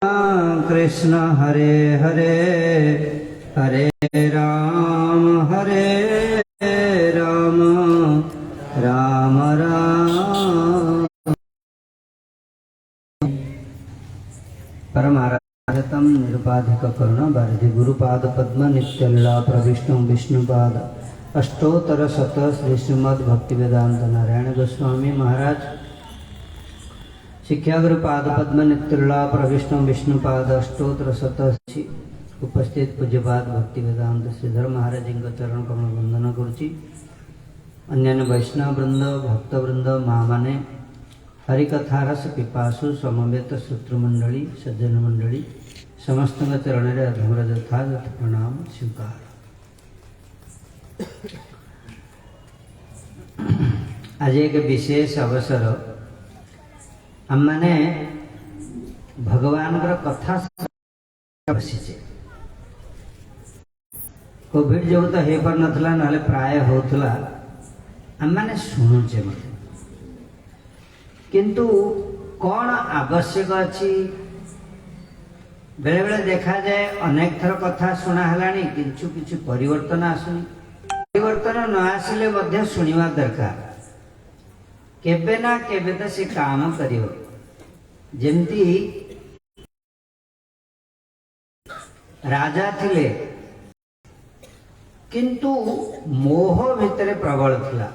कृष्ण हरे हरे हरे राम राम राम राम। परमाराधतं निरुपाधिक करुणा वारिधि गुरुपाद पद्म नित्यलीला प्रविष्णु विष्णुपाद अष्टोत्तर शत श्री श्रीमद् भक्तिवेदांत नारायण गोस्वामी महाराज शिक्षा गुरुपाद पद्म नित्यलीला प्रविष्णु विष्णुपाद अष्टोत्तर शत उपस्थित पूज्यपाद भक्तिवेदांत श्रीधर महाराज चरण कमल वंदन करुच्ची। अन्यान्य वैष्णव वृंद भक्तवृंद माने हरिकथारस पिपासु समवेत श्रोतृमंडली सज्जन मंडली समस्त चरण में अधमरज यथायथ प्रणाम स्वीकार। आज एक विशेष अवसर आम मैंने भगवान कथा बसीचे। कोविड जो तो हो पार नाला ना प्राय होता आम मैंने शुणुचे किंतु कौन आवश्यक अच्छी बेले बेले देखा जाए अनेक थर कथा शुणा है किंतु किसी परिवर्तन आसुनी। परिवर्तन न आसिले मध्य शुणिवा दरकार केबे ना केबे तो से काम करियो। जेमती राजा थिले किंतु मोह भितर प्रबल थिला।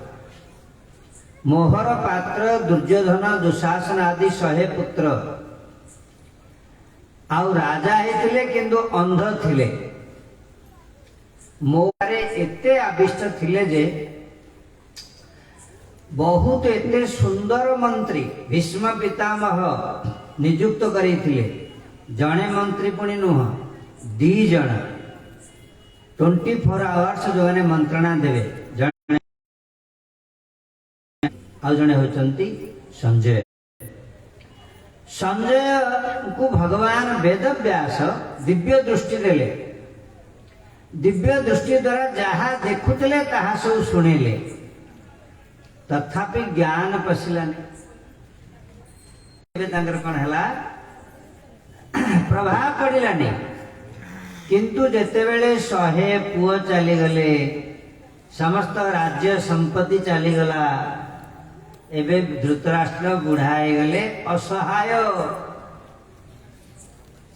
मोहर पात्र दुर्योधन दुशासन आदि 100 पुत्र आउ राजा हेतिले किंतु अंध थिले। मोहरे एते आविष्ट थिले जे बहुत एते सुंदर मंत्री भीष्म पितामह नियुक्त करिथिले। जणे मंत्री पुणी नुह 2 जण 24 आवर्स जो ने मंत्रणा देवे। जणे आउ जणे होचंती संजय। संजय को भगवान वेदव्यास दिव्य दृष्टि देले। दिव्य दृष्टि द्वारा जहा देखुतले ताहा सब शुणिले तथापि ज्ञान पशिलानी। कौन है प्रभाव पड़ानी किंतु जेतेबेले 100 पुओ चलीगले समस्त राज्य संपत्ति चलीगला एबे धृतराष्ट्र बुढ़ा गले असहाय।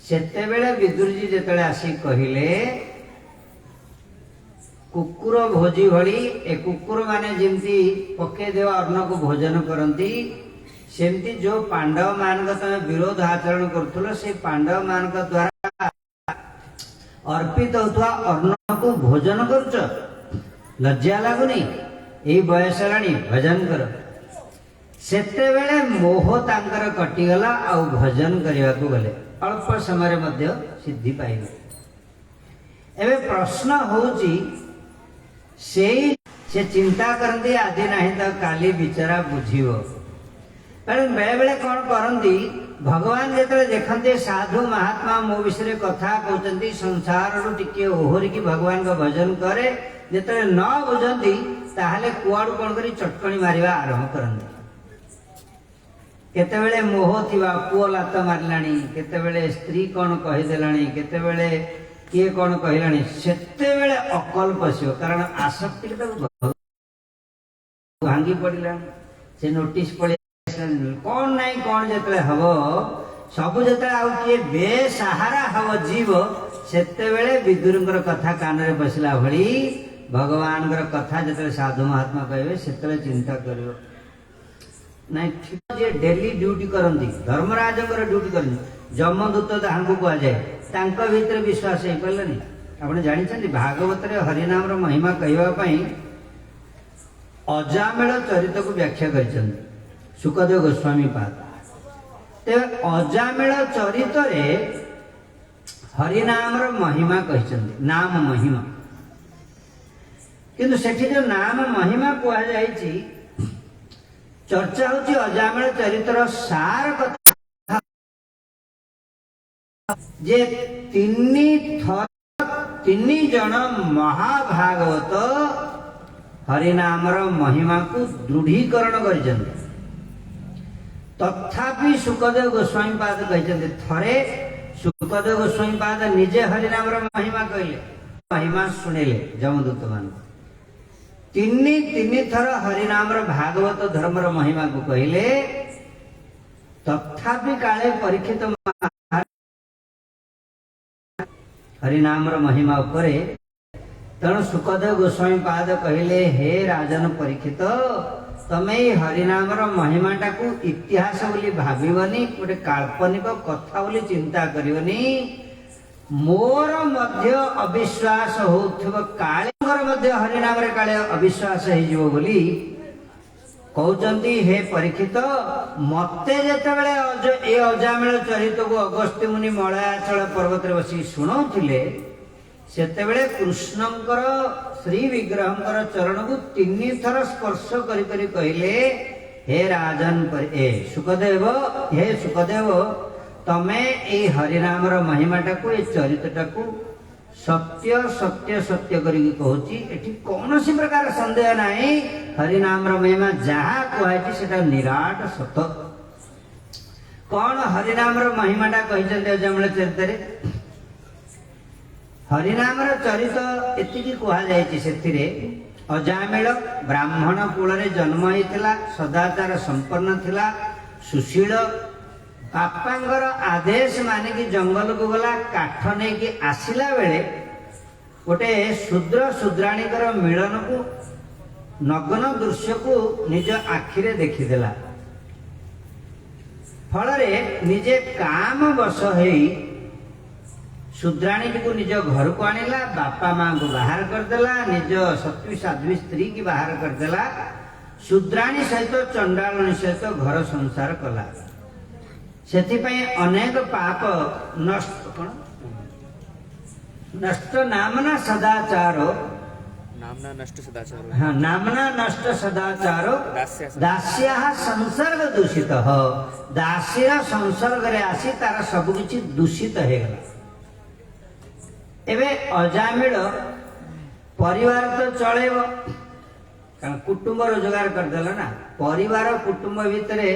सेतेबेले विदुरजी जेतेबेले आसी कहिले कुकुर भोजी भली ए कुकुर माने जेमती पके देवा अन्न को भोजन करती सेमती जो पांडव मान तमे विरोध आचरण करुथलो से पांडव मान द्वारा अर्पित होता अन्न को भोजन करुच लज्जा लगुनी यही बयस लाणी भजन कर। सेते बेले मोह तांकर कटिगला आउ भजन करने को गले अल्प समय मध्य सिद्धि पाइले। एबे प्रश्न होची से चिंता करती आदि नहीं तो काली बिचारा बुझीव। बेले बेले कौन करती भगवान जो देखते साधु महात्मा मो विषय कथा कहते संसार टिके ओहरिकी भगवान का भजन करे जो न बुझती ताहले कुआड़ कौन कर चटकणी मारिबा आरंभ करते। केतेबेले मोह थिबा पुओ लात मारलाणी केतेबेले स्त्री कौन कहीदेलाणी केतेबेले किए कौन कहलानी सेतेबेले अकल पशियो कारण आसक्ति भांगी पड़िला से नोटिस पड़े कौन नहीं कौन जो हम सब जो किए बेसहारा हम जीव सेतेबेले विदुर कथा कान में बसला भली भगवान कथा जो साधु महात्मा कहे से चिंता करियो नहीं ठीक जे डेली ड्यूटी करती धर्मराज ड्यूटी करती जमदूत तांको कहुए तांको भीतर विश्वास हो पारानी। आपने जानते भागवत रे हरिनाम महिमा कहवाई अजामेल चरित को व्याख्या कर सुखदेव गोस्वामी पाद। तेज अजामेल चरित रे हरिनाम महिमा कहते नाम महिमा किंतु सेठी जो नाम महिमा कहुई चर्चा होची अजामेल चरित्र सार कथा जे 3 जन महाभागवत हरिनाम महिमा को दृढ़ीकरण कर। तथापि सुखदेव गोस्वामी पाद कहते थरे सुखदेव गोस्वामी पाद निजे हरिनाम महिमा कहले, महिमा शुणिले जमदूत मान तीन थर हरिनाम भागवत धर्म महिमा को कहले। तथापि काले परीक्षित हरिनाम महिमा उपरे तेणु सुखदेव गोस्वामी पाद कहले, हे राजन परीक्षित तमे हरिनाम महिमाटा को इतिहास बोली भाविबनी, गोटे काल्पनिक कथा बोली चिंता करिवनी। मोर मध्य अविश्वास होउथिबो काले मध्य हरिनाम रे काले अविश्वास हे जीवो बोली कहउचंती। हे परीक्षित मते जेतेबेले ए अजामिल चरित को अगस्त्य मुनि मलयाचल पर्वत रे बसी सुनाउथिले, सेतेबेले कृष्णंकर श्री विग्रहंकर चरण को तीन थर स्पर्श करी करी कहले, हे राजन सुखदेव, हे सुखदेव तमे ए हरिनाम महिमाटा को ए चरित्रटा को सत्य सत्य सत्य करी कहूची। एठी कौन सी प्रकार संदेह नाही, हरिनाम महिमा जहा कहै सेटा निराट सत। कौन हरिनाम महिमाटा कहिचंते अजामिल चरित्र? हरिनाम चरित एतिकी कहा जायछि सेथिरे अजामिल ब्राह्मण कुल रे जन्म होइतिला, सदाचार संपन्न थिला, सुशील, बापांगर आदेश मानिकी जंगल को गला, काठ नहीं कि आसिला बेले गोटे शूद्र शूद्राणीकर मिलन को नग्न दृश्य को निज आखिरे देखिदेला। फल निजे काम वश होई शूद्राणी को निज घर को आनिला, बापा माँ को बाहर करदेला, निज सत्वी साध्वी स्त्री की बाहर करदेला, शूद्राणी सहित चंडालनी सहित घर संसार कला। सेथिपाई अनेक पाप नष्ट कौन नष्ट नामना सदाचारो, नामना नष्ट सदाचारो, हाँ नामना नष्ट सदाचारो दास्या संसर्ग दूषित हो। दास्या संसर्ग रे आसी तार सब किछि दूषित हे गला। एबे अजामिल परिवार तो चलेब, कारण कुटुंब रोजगार करदेला ना। परिवार कुटुंब भितरे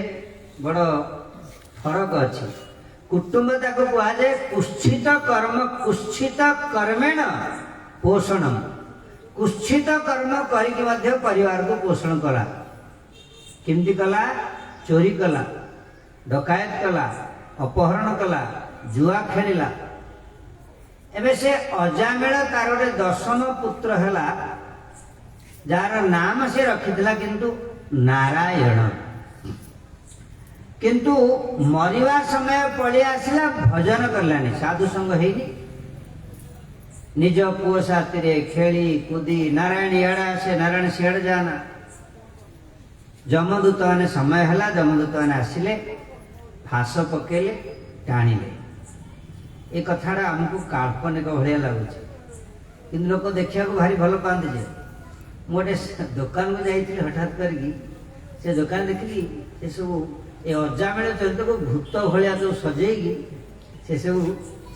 बड़ फरक अच्छी। कुटुंब ताको कहा जाए कुत्सित कर्म, कुत्सित कर्मेण पोषणम। कुत्सित कर्म करिक मध्य परिवार को पोषण कला। किमती कला? चोरी कला, डकायत कला, अपहरण कला, जुआ खेलिला। एबे से अजामिल तार गोटे दशम पुत्र हैला, जार नाम से रखिथिला किंतु नारायण। किंतु मरिवा समय पड़ी आसला भजन करलानी, साधु संग हेनी, निज पुओ साथी खेली कूदी नारायण इड़ा आसे, नारायण सियाड़े जाना। जमदूत मैंने समय है, जमदूत मैंने आसिले, फास पकेले, टाणिले। ये कथाटा आमको काल्पनिक भाया लगुच, कि लोक देखा भारी भल पाते। जे गोटे दुकान को जाइए हठात करके से दुकान देखली ये सब ये अजामिल चरित्र को भूत भाया जो सजेगी से सब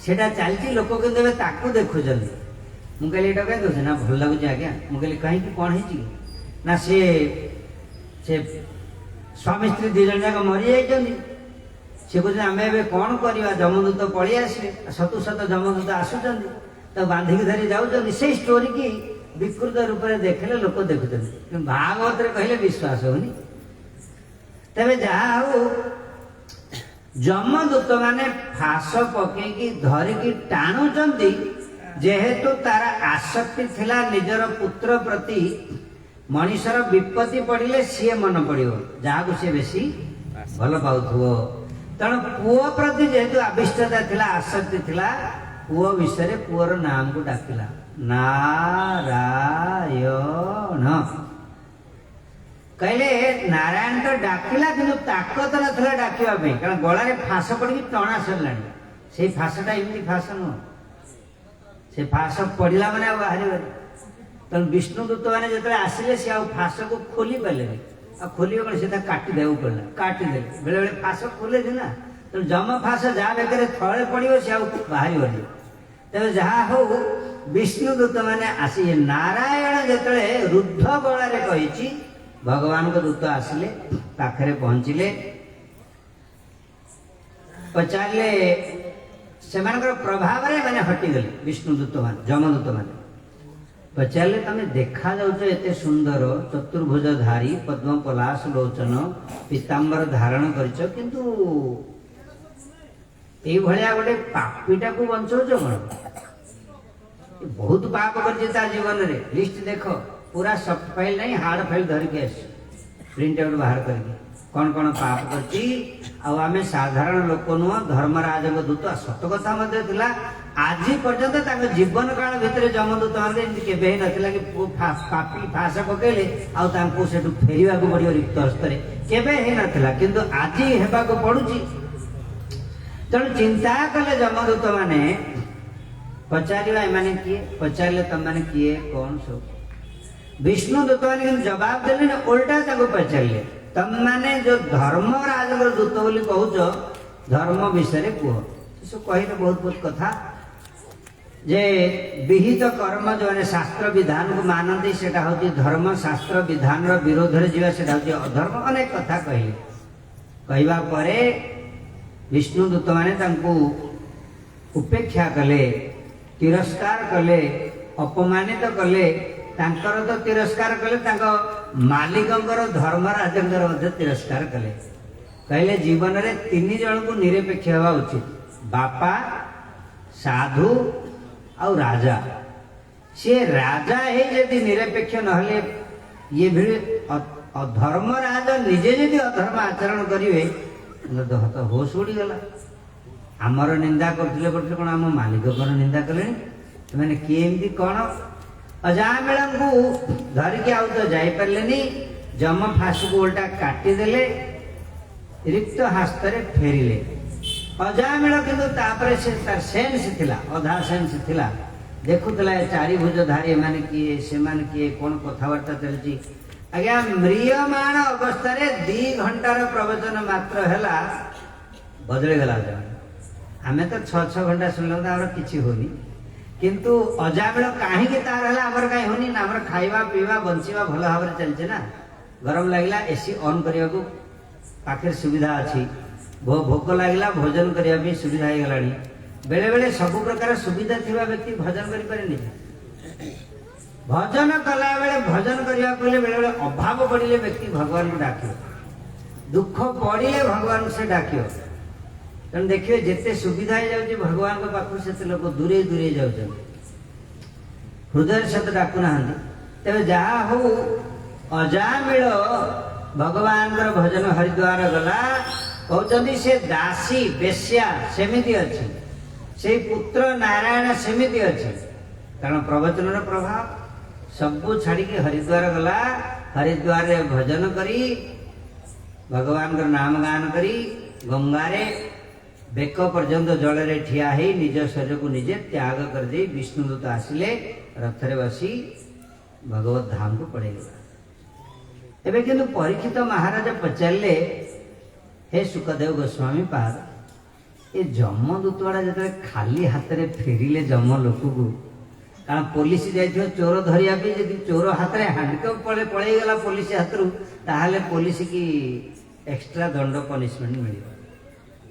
सेटा चलती लोक कि ताकू देखुं। मुझे कहली एटा कहीं देखुचे ना भल लगुच आज्ञा। मुझे कहली कहीं कौन है ना से स्वामी स्त्री दी जन जाक मरी जाइए। सी कहते आम ए कौन करवा, जमदूत पलि आसे, सतु सत जमदूत आसुच्च तो बांधिक धरी जाऊँ। से स्टोरी की विकृत रूप में देखले लोक देखुं, भागवत कहले विश्वास होनी। तेरे जहा हो जमदूत माने फास पकईकी धरिकी टाणुचंती, जेहेतु तार आसक्ति थिला निजर पुत्र प्रति। मनीषर विपत्ति पड़िले सी मन पड़ो जहाँ सी बेसी भल पाउथुवो। तेणु पुओ प्रति जेहेतु आविष्टता थिला, आसक्ति थिला, पुओ विषय पुओर नाम को डाकिला नारायण। कहले नारायण तो डाकिला किंतु ताकत नथिला डाकिबा पे, कारण गळारे फास पड़ी टणा सरलानी। से फासटा एमती फास नुह, से फास पड़िला माने बाहरी बारी। तेणु विष्णुदूत मैंने जो आसिले सी फास को खोली पारे, खोल कौन से काटी देव पड़ा, काटिदे बेले बेले फास खोले ना। तेणु जम फास जहाँ बेकर थले पड़ो सी बाहरी बनी। तेज जहाँ हो विष्णुदूत मैंने आसी नारायण जो रुद्ध गलारे कही भगवान को दूत आसिले, पाखरे पहुंचिले, पचारे ସେମାନଙ୍କର ପ୍ରଭାବରେ ମାନେ ହଟିଗଲେ ବିଷ୍ଣୁଦୂତ ମାନେ ଯମଦୂତ ମାନେ। ପଚାରିଲେ ତମେ ଦେଖାଯାଉଛ ଏତେ ସୁନ୍ଦର, ଚତୁର୍ଭୁଜଧାରୀ, ପଦ୍ମ ପଲାଶ ଲୋଚନ, ପୀତାମ୍ବର ଧାରଣ କରିଛ, କିନ୍ତୁ ଏଇଭଳିଆ ଗୋଟେ ପାପୀଟାକୁ ବଞ୍ଚଉଛ କଣ? ବହୁତ ପାପ କରିଛି ତା ଜୀବନରେ, ଲିଷ୍ଟ ଦେଖ, ପୁରା ସଫ୍ଟ ଫାଇଲ ନାହିଁ ହାର୍ଡ ଫାଇଲ ଧରିକି ଆସିଛୁ, ପ୍ରିଣ୍ଟ ଆଉଟ୍ ବାହାର କରିକି କଣ କଣ ପାପ କରିଛି। ଆଉ ଆମେ ସାଧାରଣ ଲୋକ ନୁହଁ, ଧର୍ମରାଜଙ୍କ ଦୂତ। ସତ କଥା ମଧ୍ୟ ଥିଲା, ଆଜି ପର୍ଯ୍ୟନ୍ତ ତାଙ୍କ ଜୀବନ କାଳ ଭିତରେ ଯମଦୂତ ମାନେ ଏମିତି କେବେ ହିଁ ନଥିଲା କି ପାପି ଫାଶ ପକେଇଲେ ଆଉ ତାଙ୍କୁ ସେଠୁ ଫେରିବାକୁ ପଡିବ ରିକ୍ତ ହସ୍ତରେ, କେବେ ହେଇନଥିଲା, କିନ୍ତୁ ଆଜି ହେବାକୁ ପଡୁଛି। ତେଣୁ ଚିନ୍ତା କଲେ ଯମଦୂତ ମାନେ, ପଚାରିବା ଏମାନେ କିଏ, ପଚାରିଲେ ତମମାନେ କିଏ କଣ ସବୁ। ବିଷ୍ଣୁ ଦୂତ ମାନେ କିନ୍ତୁ ଜବାବ ଦେଲେନି, ଓଲଟା ତାଙ୍କୁ ପଚାରିଲେ ତମମାନେ ଯୋଉ ଧର୍ମରାଜଙ୍କର ଦୂତ ବୋଲି କହୁଛ, ଧର୍ମ ବିଷୟରେ କୁହ। ସେ କହିଲେ ବହୁତ ବହୁତ କଥା, ଯେ ବିହିତ କର୍ମ ଯୋଉମାନେ ଶାସ୍ତ୍ର ବିଧାନକୁ ମାନନ୍ତି ସେଟା ହଉଛି ଧର୍ମ, ଶାସ୍ତ୍ର ବିଧାନର ବିରୋଧରେ ଯିବା ସେଟା ହଉଛି ଅଧର୍ମ, ଅନେକ କଥା କହିଲେ। କହିବା ପରେ ବିଷ୍ଣୁ ଦୂତ ମାନେ ତାଙ୍କୁ ଉପେକ୍ଷା କଲେ, ତିରସ୍କାର କଲେ, ଅପମାନିତ କଲେ। ତାଙ୍କର ତ ତିରସ୍କାର କଲେ, ତାଙ୍କ ମାଲିକଙ୍କର ଧର୍ମରାଜଙ୍କର ମଧ୍ୟ ତିରସ୍କାର କଲେ। କହିଲେ ଜୀବନରେ 3 ଜଣଙ୍କୁ ନିରପେକ୍ଷ ହେବା ଉଚିତ, ବାପା, ସାଧୁ ଆଉ ରାଜା। ସିଏ ରାଜା ହେଇ ଯଦି ନିରପେକ୍ଷ ନହେଲେ, ଇଏ ଭିଡ଼ ଧର୍ମରାଜ ନିଜେ ଯଦି ଅଧର୍ମ ଆଚରଣ କରିବେ, ତ ହୋସ ଉଡ଼ିଗଲା। ଆମର ନିନ୍ଦା କରୁଥିଲେ କଣ ଆମ ମାଲିକଙ୍କର ନିନ୍ଦା କଲେଣି, ସେମାନେ କିଏ ଏମିତି କଣ। ଅଜାମିଳଙ୍କୁ ଧରିକି ଆଉ ତ ଯାଇପାରିଲେନି, ଯମ ଫାଶକୁ ଓଲଟା କାଟିଦେଲେ, ରିକ୍ତ ହସ୍ତରେ ଫେରିଲେ। ଅଜାମିଳ କିନ୍ତୁ ତାପରେ ସେ ତାର ସେନ୍ସ ଥିଲା, ଅଧା ସେନ୍ସ ଥିଲା, ଦେଖୁଥିଲା ଏ ଚାରିଭୁଜଧାରୀ ଏମାନେ କିଏ, ସେମାନେ କିଏ, କଣ କଥାବାର୍ତ୍ତା ଚାଲିଛି। ଆଜ୍ଞା ମ୍ରିୟମାଣ ଅବସ୍ଥାରେ 2 ଘଣ୍ଟାର ପ୍ରବଚନ ମାତ୍ର ହେଲା, ବଦଳିଗଲା। ଆମେ ତ 6 ଘଣ୍ଟା ଶୁଣିଲା ଆମର କିଛି ହଉନି, କିନ୍ତୁ ଅଜାମିଳ କାହିଁକି ତାର ହେଲା, ଆମର କାହିଁ ହଉନି ନା, ଆମର ଖାଇବା ପିଇବା ବଞ୍ଚିବା ଭଲ ଭାବରେ ଚାଲିছে ନା। ଗରମ ଲାଗିଲା ଏସି ଅନ୍ କରିବାକୁ ପାଖରେ ସୁବିଧା ଅଛି, ଭୋକ ଲାଗିଲା ଭୋଜନ କରିବା ପାଇଁ ସୁବିଧା ହେଇଗଲାଣି। ବେଳେ ବେଳେ ସବୁ ପ୍ରକାର ସୁବିଧା ଥିବା ବ୍ୟକ୍ତି ଭଜନ କରିପାରେନି। ଭଜନ କଲା ବେଳେ, ଭଜନ କରିବାକୁ ହେଲେ ବେଳେ ବେଳେ ଅଭାବ ପଡ଼ିଲେ ବ୍ୟକ୍ତି ଭଗବାନଙ୍କୁ ଡାକିବ, ଦୁଃଖ ପଡ଼ିଲେ ଭଗବାନଙ୍କୁ ସେ ଡାକିବ। ତେଣୁ ଦେଖିବେ ଯେତେ ସୁବିଧା ହେଇଯାଉଛି ଭଗବାନଙ୍କ ପାଖରୁ ସେତେ ଲୋକ ଦୂରେଇ ଦୂରେଇ ଯାଉଛନ୍ତି, ହୃଦୟରେ ସତ ଡାକୁନାହାନ୍ତି। ତେବେ ଯାହା ହଉ ଅଜାମିଳ ଭଗବାନଙ୍କର ଭଜନ ହରିଦ୍ୱାର ଗଲା, କହୁଛନ୍ତି ସେ ଦାସୀ ବେଶ୍ୟା ସେମିତି ଅଛି, ସେଇ ପୁତ୍ର ନାରାୟଣ ସେମିତି ଅଛି। କାରଣ ପ୍ରବଚନର ପ୍ରଭାବ, ସବୁ ଛାଡ଼ିକି ହରିଦ୍ୱାର ଗଲା, ହରିଦ୍ୱାରରେ ଭଜନ କରି ଭଗବାନଙ୍କର ନାମ ଗାନ କରି ଗଙ୍ଗାରେ ବେକ ପର୍ଯ୍ୟନ୍ତ ଜଳରେ ଠିଆ ହେଇ ନିଜ ଶରୀରକୁ ନିଜେ ତ୍ୟାଗ କରିଦେଇ ବିଷ୍ଣୁଦୂତ ଆସିଲେ, ରଥରେ ବସି ଭଗବତ ଧାମକୁ ପଳେଇଗଲା। ଏବେ କିନ୍ତୁ ପରୀକ୍ଷିତ ମହାରାଜ ପଚାରିଲେ, ହେ ସୁଖଦେବ ଗୋସ୍ୱାମୀ ପାଦ, ଏ ଯମଦୂତ ଗୁଡ଼ା ଯେତେବେଳେ ଖାଲି ହାତରେ ଫେରିଲେ ଯମ ଲୋକକୁ, କାରଣ ପୋଲିସ ଯାଇଥିବ ଚୋର ଧରିବା ପାଇଁ, ଯଦି ଚୋର ହାତରେ ହ୍ୟାଣ୍ଡକପ୍ ପଳେଇଗଲା ପୋଲିସ ହାତରୁ, ତାହେଲେ ପୋଲିସ କି ଏକ୍ସଟ୍ରା ଦଣ୍ଡ ପନିଶମେଣ୍ଟ ମିଳିବ।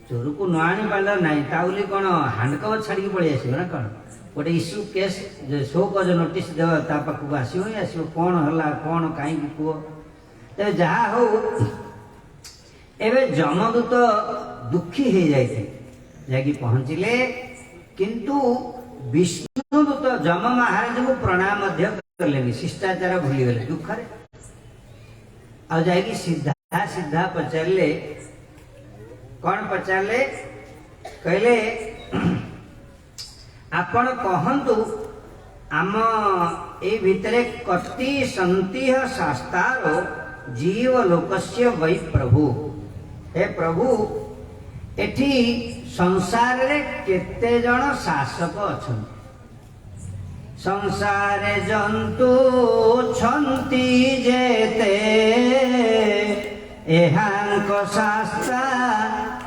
ଚୋରକୁ ନ ଆଣି ପାରିଲା ନାହିଁ, ତା ବୋଲି କଣ ହ୍ୟାଣ୍ଡକପ୍ ଛାଡ଼ିକି ପଳେଇ ଆସିବ ନା କଣ? ଗୋଟେ ଇସ୍ୟୁ କେସ୍ ସୋକଜ ନୋଟିସ୍ ଦେବା, ତା ପାଖକୁ ଆସିବ ହିଁ ଆସିବ, କଣ ହେଲା କଣ କାହିଁକି କୁହ। ତେବେ ଯାହା ହଉ ଏବେ ଯମଦୂତ ଦୁଃଖୀ ହେଇଯାଇଥିଲେ, ଯାଇକି ପହଞ୍ଚିଲେ, କିନ୍ତୁ ବିଷ୍ଣୁଦୂତ ଯମ ମହାରାଜଙ୍କୁ ପ୍ରଣାମ ମଧ୍ୟ କଲେନି, ଶିଷ୍ଟାଚାର ଭୁଲିଗଲେ ଦୁଃଖରେ। ଆଉ ଯାଇକି ସିଧା ସିଧା ପଚାରିଲେ, କଣ ପଚାରିଲେ? କହିଲେ ଆପଣ କହନ୍ତୁ, ଆମ ଏଇ ଭିତରେ କତି ସନ୍ତିହ ଶାସ୍ତାରୋ ଜୀବ ଲୋକସ୍ୟ ବୈ ପ୍ରଭୁ। हे प्रभु, एठी संसार रे केते जण शासक अछंती? संसार जंतु छंती जेते, एहांक शास्ता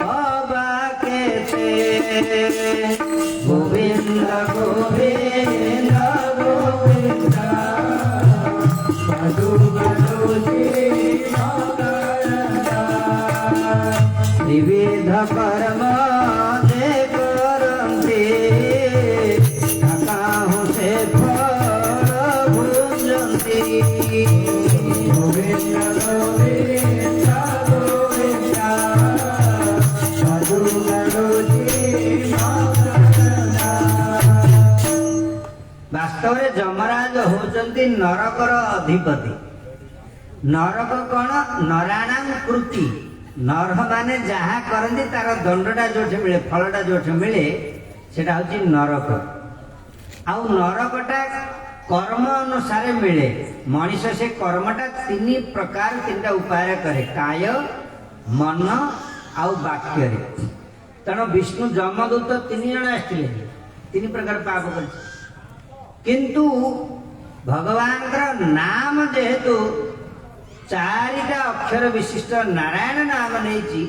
अबा केते। गोविंद गोविंद गोविंद मधु मधुजी विविध कर्म जे करन्ति ବାସ୍ତବରେ ଯମରାଜ ହଉଛନ୍ତି ନରକର ଅଧିପତି। ନରକ କଣ? ନରାଣାଂ କୃତି। ନର ମାନେ ଯାହା କରନ୍ତି ତାର ଦଣ୍ଡଟା ଯୋଉଠି ମିଳେ, ଫଳଟା ଯୋଉଠି ମିଳେ, ସେଟା ହଉଛି ନରକ। ଆଉ ନରକଟା କର୍ମ ଅନୁସାରେ ମିଳେ। ମଣିଷ ସେ କର୍ମଟା ତିନି ପ୍ରକାର, ତିନିଟା ଉପାୟରେ କରେ, କାୟ, ମନ ଆଉ ବାକ୍ୟରେ। ତେଣୁ ବିଷ୍ଣୁ ଯମଦୂତ 3 ଜଣ ଆସିଥିଲେ, 3 ପ୍ରକାର ପାପ କରିଥିଲେ। କିନ୍ତୁ ଭଗବାନଙ୍କର ନାମ ଯେହେତୁ 4ଟା ଅକ୍ଷର ବିଶିଷ୍ଟ ନାରାୟଣ ନାମ ନେଇଛି,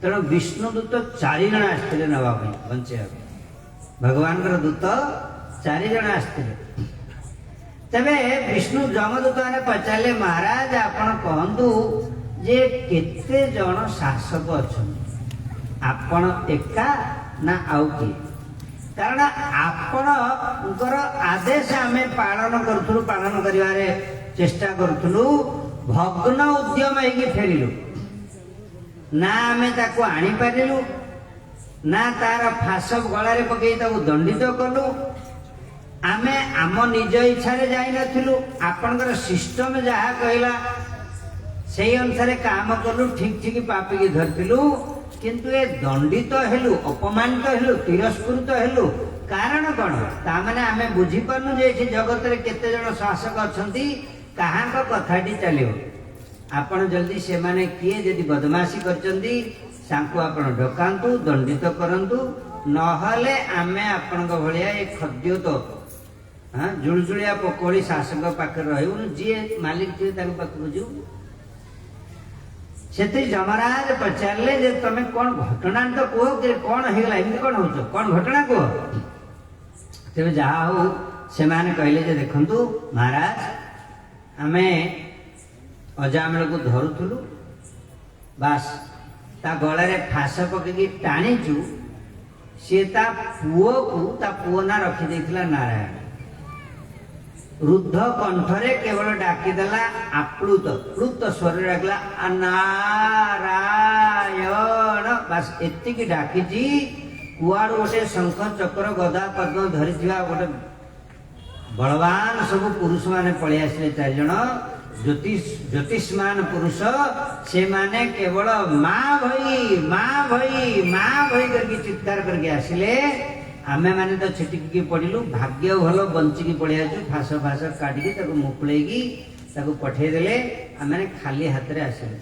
ତେଣୁ ବିଷ୍ଣୁ ଦୂତ 4 ଜଣ ଆସିଥିଲେ ନେବା ପାଇଁ, ବଞ୍ଚେଇବା ପାଇଁ। ଭଗବାନଙ୍କର ଦୂତ 4 ଜଣ ଆସିଥିଲେ। ତେବେ ବିଷ୍ଣୁ ଯମଦୂତ ମାନେ ପଚାରିଲେ, ମହାରାଜ ଆପଣ କହନ୍ତୁ ଯେ କେତେ ଜଣ ଶାସକ ଅଛନ୍ତି, ଆପଣ ଏକା ନା ଆଉ କିଏ? କାରଣ ଆପଣଙ୍କର ଆଦେଶ ଆମେ ପାଳନ କରୁଥିଲୁ, ପାଳନ କରିବାରେ ଚେଷ୍ଟା କରୁଥିଲୁ, ଭଗ୍ନ ଉଦ୍ୟମ ହେଇକି ଫେରିଲୁ। ନା ଆମେ ତାକୁ ଆଣିପାରିଲୁ, ନା ତାର ଫାଶ ଗଳାରେ ପକେଇ ତାକୁ ଦଣ୍ଡିତ କଲୁ। ଆମେ ଆମ ନିଜ ଇଚ୍ଛାରେ ଯାଇନଥିଲୁ, ଆପଣଙ୍କର ସିଷ୍ଟମ ଯାହା କହିଲା ସେଇ ଅନୁସାରେ କାମ କଲୁ, ଠିକ ଠିକ ପାପିକି ଧରିଥିଲୁ। କିନ୍ତୁ ଏ ଦଣ୍ଡିତ ହେଲୁ, ଅପମାନିତ ହେଲୁ, ତିରସ୍କୃତ ହେଲୁ, କାରଣ କଣ? ତାମାନେ ଆମେ ବୁଝିପାରୁନୁ ଯେ ଏଠି ଜଗତରେ କେତେ ଜଣ ଶାସକ ଅଛନ୍ତି, କାହାଙ୍କ କଥାଟି ଚାଲିବ। ଆପଣ ଜଲ୍ଦି ସେମାନେ କିଏ ଯଦି ବଦମାସି କରିଛନ୍ତି ତାଙ୍କୁ ଆପଣ ଡକାନ୍ତୁ, ଦଣ୍ଡିତ କରନ୍ତୁ, ନହେଲେ ଆମେ ଆପଣଙ୍କ ଭଳିଆ ଏ ଖଦ୍ୟୋତ ଜୁଳୁଜୁଳିଆ ପୋକଳି ଶାସକ ପାଖରେ ରହିବୁନି, ଯିଏ ମାଲିକ ଥିବେ ତାଙ୍କ ପାଖକୁ ଯିବୁ। ସେଥି ଯମରାଜ ପଚାରିଲେ ଯେ ତମେ କଣ ଘଟଣା ତ କୁହ, କଣ ହେଇଗଲା, ଏମିତି କଣ ହଉଛ, କଣ ଘଟଣା କୁହ। ତେବେ ଯାହା ହଉ ସେମାନେ କହିଲେ ଯେ ଦେଖନ୍ତୁ ମହାରାଜ, ଆମେ ଅଜାମିଳକୁ ଧରୁଥିଲୁ, ବାସ୍ ତା ଗଳାରେ ଫାଶ ପକେଇକି ଟାଣିଛୁ, ସିଏ ତା ପୁଅ ନା ରଖିଦେଇଥିଲା ନାରାୟଣ। ରୁଦ୍ଧ କଣ୍ଠରେ କେବଳ ଡାକିଦେଲା, ଆପ୍ଲୁତ ପ୍ଲୁତ ସ୍ୱରରେ ଡାକିଲା ନାରାୟଣ, ବାସ୍ ଏତିକି ଡାକିଛି। କୁଆଡୁ ଗୋଟେ ଶଙ୍ଖ ଚକ୍ର ଗଦା ପଦ୍ମ ଧରିଥିବା ଗୋଟେ ବଳବାନ ସବୁ ପୁରୁଷ ମାନେ ପଳେଇ ଆସିଲେ, 4 ଜଣ ଜ୍ୟୋତିଷ୍ମାନ ପୁରୁଷ। ସେମାନେ କେବଳ ମା ଭଇ ମା ଭଇ ମା ଭଇ କରିକି ଚିତ୍କାର କରିକି ଆସିଲେ। ଆମେ ମାନେ ତ ଛିଟିକି ପଡ଼ିଲୁ, ଭାଗ୍ୟ ଭଲ ବଞ୍ଚିକି ପଳେଇ ଆସିଛୁ, ଫାଶ କାଟିକି ତାକୁ ମୁକୁଳେଇକି ତାକୁ ପଠେଇଦେଲେ। ଆମେ ଖାଲି ହାତରେ ଆସିଲେ।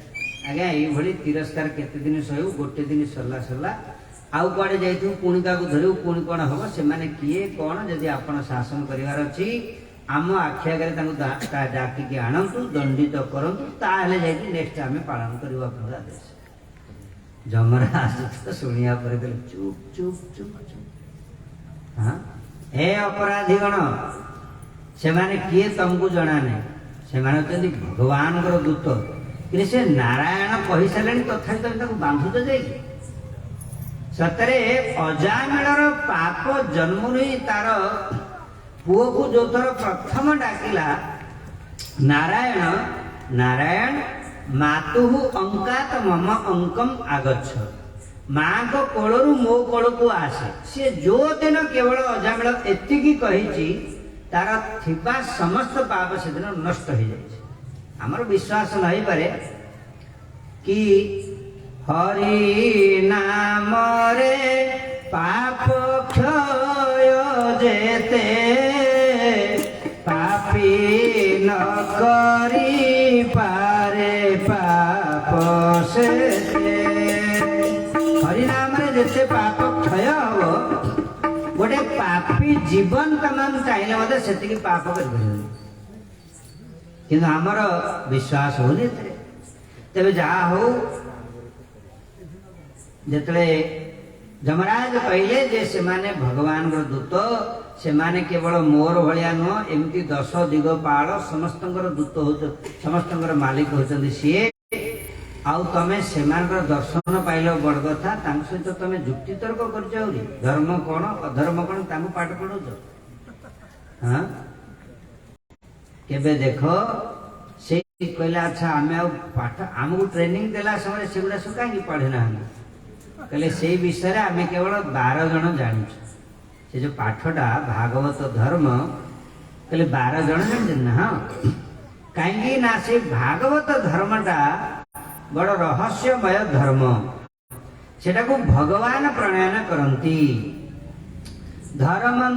ଆଜ୍ଞା ଏଇଭଳି ତିରସ୍କାର କେତେ ଦିନ ସହିବୁ? ଗୋଟେ ଦିନ ସରିଲା, ଆଉ କୁଆଡେ ଯାଇଥିବୁ, ପୁଣି କାହାକୁ ଧରିବୁ, ପୁଣି କଣ ହବ? ସେମାନେ କିଏ କଣ? ଯଦି ଆପଣ ଶାସନ କରିବାର ଅଛି, ଆମ ଆଖି ଆଗରେ ତାଙ୍କୁ ଡାକିକି ଆଣନ୍ତୁ, ଦଣ୍ଡିତ କରନ୍ତୁ, ତାହେଲେ ଯାଇକି ନେକ୍ସଟ ଆମେ ପାଳନ କରିବୁ ଆପଣଙ୍କ ଆଦେଶ। ଯମରାଜ ଶୁଣିବା ପରେ କହିଲେ ଚୁପ୍ ଚୁପ୍ ଚୁପ୍ ଚୁପ୍। ହେ ଅପରାଧୀଗଣ, ସେମାନେ କିଏ ତମକୁ ଜଣା ନାହିଁ, ସେମାନେ ହଉଛନ୍ତି ଭଗବାନଙ୍କର ଦୂତ। କିନ୍ତୁ ସେ ନାରାୟଣ କହିସାରିଲେଣି, ତଥାପି ତମେ ତାକୁ ବାନ୍ଧୁଛ ଯାଇକି। ସତରେ ଅଜାମିଳର ପାପ ଜନ୍ମରୁ ହିଁ ତାର ପୁଅକୁ ଯୋଉଥର ପ୍ରଥମ ଡାକିଲା ନାରାୟଣ ନାରାୟଣ, ମାତୁହୁ ଅଙ୍କାତ ମମ ଅଙ୍କମ ଆଗଚ୍ଛ, ମାଙ୍କ କୋଳରୁ ମୋ କୋଳକୁ ଆସେ। ସିଏ ଯୋଉ ଦିନ କେବଳ ଅଜାମିଳ ଏତିକି କହିଛି, ତାର ଥିବା ସମସ୍ତ ପାପ ସେଦିନ ନଷ୍ଟ ହେଇଯାଇଛି। ଆମର ବିଶ୍ୱାସ ନ ହେଇପାରେ କି ହରି ନାମରେ ପାପ କ୍ଷୟ ଯେତେ, ପାପୀ ନ କରି ପାରେ ପାପ ସେତେ। ହରିନାମରେ ଯେତେ ପାପ କ୍ଷୟ ହବ, ଗୋଟେ ପାପୀ ଜୀବନ ତମାମ ଚାହିଁଲେ ମଧ୍ୟ ସେତିକି ପାପ କରିପାରିବନି। କିନ୍ତୁ ଆମର ବିଶ୍ୱାସ ହଉନି ଏଥିରେ। ତେବେ ଯାହା ହଉ, ଯେତେବେଳେ ଯମରାଜ କହିଲେ ଯେ ସେମାନେ ଭଗବାନଙ୍କର ଦୂତ, ସେମାନେ କେବଳ ମୋର ଭଳିଆ ନୁହଁ, ଏମିତି 10 ଦିଗପାଳ ସମସ୍ତଙ୍କର ଦୂତ ହଉଛ, ସମସ୍ତଙ୍କର ମାଲିକ ହଉଛନ୍ତି ସିଏ। ଆଉ ତମେ ସେମାନଙ୍କର ଦର୍ଶନ ପାଇଲ ବଡ କଥା, ତାଙ୍କ ସହିତ ତମେ ଯୁକ୍ତି ତର୍କ କରୁଛ, ଆହୁରି ଧର୍ମ କଣ ଅଧର୍ମ କଣ ତାଙ୍କୁ ପାଠ ପଢଉଛ। କେବେ ଦେଖ ସେ କହିଲେ ଆଚ୍ଛା ଆମେ ଆଉ ପାଠ, ଆମକୁ ଟ୍ରେନିଂ ଦେଲା ସମୟରେ ସେଗୁଡା ସବୁ କାହିଁକି ପଢି ନାହାନ୍ତି? କହିଲେ ସେଇ ବିଷୟରେ ଆମେ କେବଳ 12 ଜଣ ଜାଣିଛୁ। ସେ ଯୋଉ ପାଠଟା ଭାଗବତ ଧର୍ମ, कहले 12 जन जानते ना। हाँ कहीं ना से भागवत धर्मटा बड़ रहस्यमय धर्म, सेटा को भगवान प्रणयन करती। धर्मं